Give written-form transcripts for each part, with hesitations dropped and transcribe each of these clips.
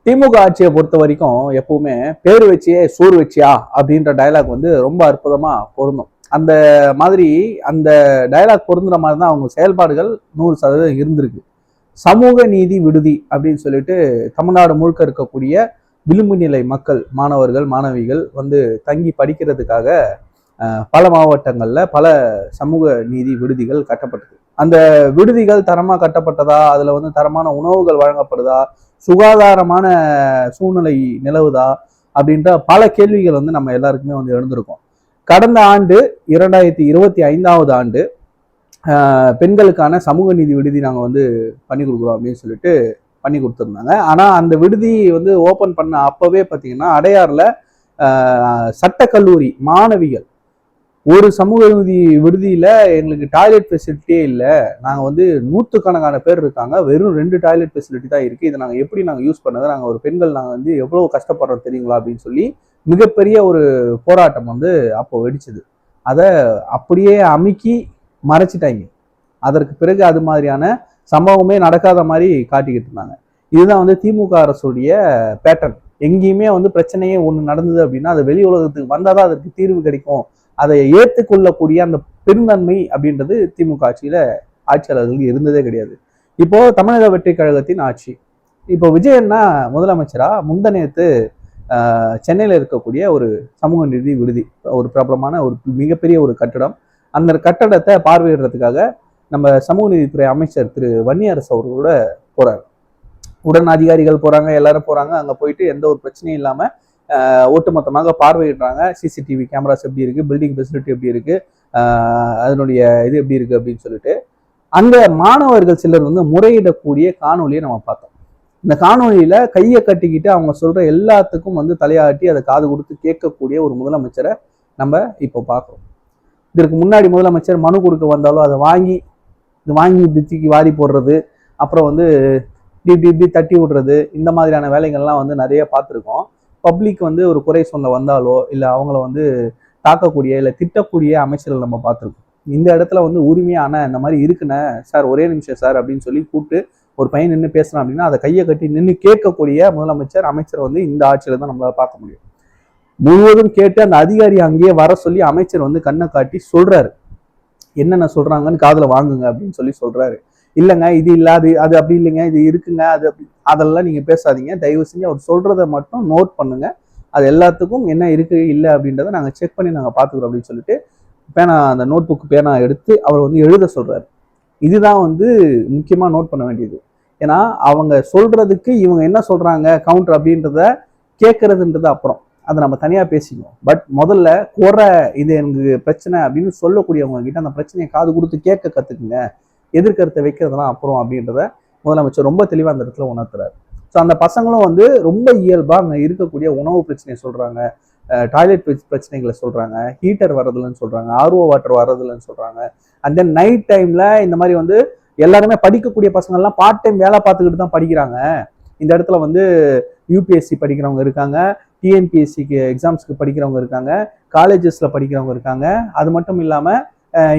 திமுக ஆட்சியை பொறுத்த வரைக்கும் எப்பவுமே பேர் வச்சியே சோறு வச்சியா அப்படின்ற டயலாக் வந்து ரொம்ப அற்புதமா பொருந்தும். அந்த மாதிரி அந்த டயலாக் பொருந்துற மாதிரி தான் அவங்க செயல்பாடுகள் 100% இருந்திருக்கு. சமூக நீதி விடுதி அப்படின்னு சொல்லிட்டு தமிழ்நாடு முழுக்க இருக்கக்கூடிய விளிம்பு நிலை மக்கள், மாணவர்கள் மாணவிகள் வந்து தங்கி படிக்கிறதுக்காக பல மாவட்டங்கள்ல பல சமூக நீதி விடுதிகள் கட்டப்பட்டது. அந்த விடுதிகள் தரமா கட்டப்பட்டதா, அதுல வந்து தரமான உணவுகள் வழங்கப்படுதா, சுகாதாரமான சூழ்நிலை நிலவுதா அப்படின்ற பல கேள்விகள் வந்து நம்ம எல்லாருக்குமே வந்து எழுந்திருக்கோம். கடந்த ஆண்டு 2025 ஆண்டு பெண்களுக்கான சமூக நீதி விடுதி நாங்கள் வந்து பண்ணி கொடுக்குறோம் அப்படின்னு சொல்லிட்டு பண்ணி கொடுத்துருந்தாங்க. ஆனால் அந்த விடுதி வந்து ஓப்பன் பண்ண அப்பவே பார்த்தீங்கன்னா அடையாறில் சட்டக்கல்லூரி மாணவிகள் ஒரு சமூக நீதி விடுதியில எங்களுக்கு டாய்லெட் ஃபெசிலிட்டியே இல்லை, நாங்கள் வந்து நூற்றுக்கணக்கான பேர் இருக்காங்க, வெறும் 2 டாய்லெட் ஃபெசிலிட்டி தான் இருக்குது, இதை நாங்கள் எப்படி நாங்கள் யூஸ் பண்ணது, நாங்கள் ஒரு பெண்கள் நாங்கள் வந்து எவ்வளோ கஷ்டப்படுறோம் தெரியுங்களா அப்படின்னு சொல்லி மிகப்பெரிய ஒரு போராட்டம் வந்து அப்போ வெடிச்சது. அதை அப்படியே அமுக்கி மறைச்சிட்டாங்க. அதற்கு பிறகு அது மாதிரியான சம்பவமே நடக்காத மாதிரி காட்டிக்கிட்டு இருந்தாங்க. இதுதான் வந்து திமுக அரசுடைய பேட்டர்ன். எங்கேயுமே வந்து பிரச்சனையே ஒன்று நடந்தது அப்படின்னா அது வெளி உலகத்துக்கு வந்தால் தான் அதற்கு தீர்வு கிடைக்கும், அதை ஏற்றுக்கொள்ளக்கூடிய அந்த பெருந்தன்மை அப்படின்றது திமுக ஆட்சியில ஆட்சியாளர்களுக்கு இருந்ததே கிடையாது. இப்போ தமிழக வெற்றி கழகத்தின் ஆட்சி. இப்போ விஜயன்னா முதலமைச்சரா முந்தநேத்து சென்னையில் இருக்கக்கூடிய ஒரு சமூக நீதி விடுதி, ஒரு பிரபலமான ஒரு மிகப்பெரிய ஒரு கட்டடம், அந்த கட்டடத்தை பார்வையிடுறதுக்காக நம்ம சமூக நீதித்துறை அமைச்சர் திரு வன்னியரசு அவர்களோட போறாரு. உடன் அதிகாரிகள் போறாங்க, எல்லாரும் போறாங்க. அங்க போயிட்டு எந்த ஒரு பிரச்சனையும் இல்லாம ஒட்டுமொத்தமாக பார்வையிடுறாங்க. சிசிடிவி கேமராஸ் எப்படி இருக்கு, பில்டிங் ஃபெசிலிட்டி எப்படி இருக்கு, அதனுடைய இது எப்படி இருக்கு அப்படின்னு சொல்லிட்டு அங்க மாணவர்கள் சிலர் வந்து முறையிடக்கூடிய காணொலியை நம்ம பார்த்தோம். இந்த காணொலியில கையை கட்டிக்கிட்டு அவங்க சொல்ற எல்லாத்துக்கும் வந்து தலையாட்டி அதை காது கொடுத்து கேட்கக்கூடிய ஒரு முதலமைச்சரை நம்ம இப்போ பார்க்குறோம். இதற்கு முன்னாடி முதலமைச்சர் மனு கொடுக்க வந்தாலும் அதை வாங்கி பித்திக்கு வாரி போடுறது, அப்புறம் வந்து இப்படி தட்டி விடுறது, இந்த மாதிரியான வேலைகள்லாம் வந்து நிறைய பார்த்துருக்கோம். பப்ளிக் வந்து ஒரு குறை சொல்ல வந்தாலோ இல்லை அவங்கள வந்து தாக்கக்கூடிய இல்லை திட்டக்கூடிய அமைச்சர்கள் நம்ம பார்த்துருக்கோம். இந்த இடத்துல வந்து உரிமையான இந்த மாதிரி இருக்குண்ணே சார், ஒரே நிமிஷம் சார் அப்படின்னு சொல்லி கூப்பிட்டு ஒரு பையன் நின்று பேசுறான் அப்படின்னா அதை கையை கட்டி நின்று கேட்கக்கூடிய முதலமைச்சர் அமைச்சர் வந்து இந்த ஆட்சியில தான் நம்மளால பார்க்க முடியும். முழுவதும் கேட்டு அந்த அதிகாரி அங்கேயே வர சொல்லி அமைச்சர் வந்து கண்ணை காட்டி சொல்றாரு, என்னென்ன சொல்றாங்கன்னு காதுல வாங்குங்க அப்படின்னு சொல்லி சொல்றாரு. இல்லைங்க இது இல்லாது, அது அப்படி இல்லைங்க, இது இருக்குங்க, அது அப்படி, அதெல்லாம் நீங்க பேசாதீங்க, தயவு செஞ்சு அவர் சொல்றதை மட்டும் நோட் பண்ணுங்க, அது எல்லாத்துக்கும் என்ன இருக்கு இல்லை அப்படின்றத நாங்கள் செக் பண்ணி நாங்கள் பார்த்துக்கிறோம் அப்படின்னு சொல்லிட்டு பேனா, அந்த நோட் புக் பேனா எடுத்து அவர் வந்து எழுத சொல்றாரு. இதுதான் வந்து முக்கியமா நோட் பண்ண வேண்டியது. ஏன்னா அவங்க சொல்றதுக்கு இவங்க என்ன சொல்றாங்க கவுண்டர் அப்படின்றத கேட்கறதுன்றது அப்புறம், அதை நம்ம தனியா பேசிக்குவோம். பட் முதல்ல குறை, இது எனக்கு பிரச்சனை அப்படின்னு சொல்லக்கூடியவங்க கிட்ட அந்த பிரச்சனையை காது கொடுத்து கேட்க கத்துக்குங்க, எதிர்கருத்தை வைக்கிறதுலாம் அப்புறம் அப்படின்றத முதலமைச்சர் ரொம்ப தெளிவா அந்த இடத்துல உணர்த்துறாரு. ஸோ அந்த பசங்களும் வந்து ரொம்ப இயல்பா அங்கே இருக்கக்கூடிய உணவு பிரச்சனையை சொல்றாங்க, டாய்லெட் பிரச்சனைகளை சொல்றாங்க, ஹீட்டர் வரதில்லைன்னு சொல்றாங்க, ஆர்ஓ வாட்டர் வரதில்லைன்னு சொல்றாங்க. அண்ட் தென் நைட் டைம்ல இந்த மாதிரி வந்து எல்லாருமே படிக்கக்கூடிய பசங்கள்லாம் பார்ட் டைம் வேலை பார்த்துக்கிட்டு தான் படிக்கிறாங்க. இந்த இடத்துல வந்து யூபிஎஸ்சி படிக்கிறவங்க இருக்காங்க, டிஎன்பிஎஸ்சிக்கு எக்ஸாம்ஸ்க்கு படிக்கிறவங்க இருக்காங்க, காலேஜஸ்ல படிக்கிறவங்க இருக்காங்க. அது மட்டும் இல்லாம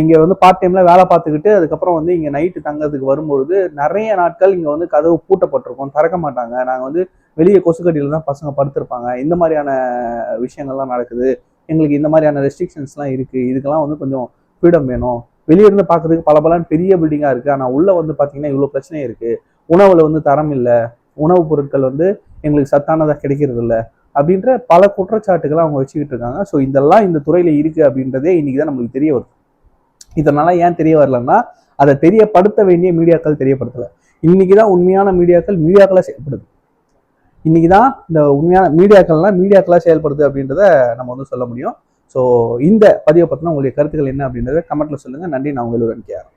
இங்க வந்து பார்ட் டைம்ல வேலை பார்த்துக்கிட்டு அதுக்கப்புறம் வந்து இங்க நைட்டு தங்கிறதுக்கு வரும்பொழுது நிறைய நாட்கள் இங்க வந்து கதவு பூட்டப்பட்டிருக்கும், திறக்க மாட்டாங்க, நாங்க வந்து வெளியே கொசுக்கடியில தான் பசங்க படுத்திருப்பாங்க, இந்த மாதிரியான விஷயங்கள்லாம் நடக்குது, எங்களுக்கு இந்த மாதிரியான ரெஸ்ட்ரிக்ஷன்ஸ்லாம் இருக்கு, இதுக்கெல்லாம் வந்து கொஞ்சம் ஃப்ரீடம் வேணும், வெளியே இருந்து பார்க்கறதுக்கு பலபலன்னு பெரிய பில்டிங்கா இருக்கு, ஆனா உள்ள வந்து பாத்தீங்கன்னா இவ்வளவு பிரச்சனை இருக்கு, உணவுல வந்து தரம் இல்லை, உணவுப் பொருட்கள் வந்து எங்களுக்கு சத்தானதா கிடைக்கிறது இல்லை அப்படின்ற பல குற்றச்சாட்டுகளை அவங்க வச்சுக்கிட்டு இருக்காங்க. ஸோ இதெல்லாம் இந்த துறையில இருக்கு அப்படின்றதே இன்னைக்கு தான் நம்மளுக்கு தெரிய வருது. இதனால ஏன் தெரிய வரலன்னா அதை தெரியப்படுத்த வேண்டிய மீடியாக்கள் தெரியப்படுத்தல. இன்னைக்குதான் உண்மையான மீடியாக்களா செயல்படுது. இன்னைக்குதான் இந்த உண்மையான மீடியாக்களா செயல்படுது அப்படின்றத நம்ம வந்து சொல்ல முடியும். ஸோ இந்த பதிவை பத்தின உங்களுடைய கருத்துக்கள் என்ன அப்படின்றத கமெண்ட்ல சொல்லுங்க. நன்றி. நான் உங்களுடன் கேர்.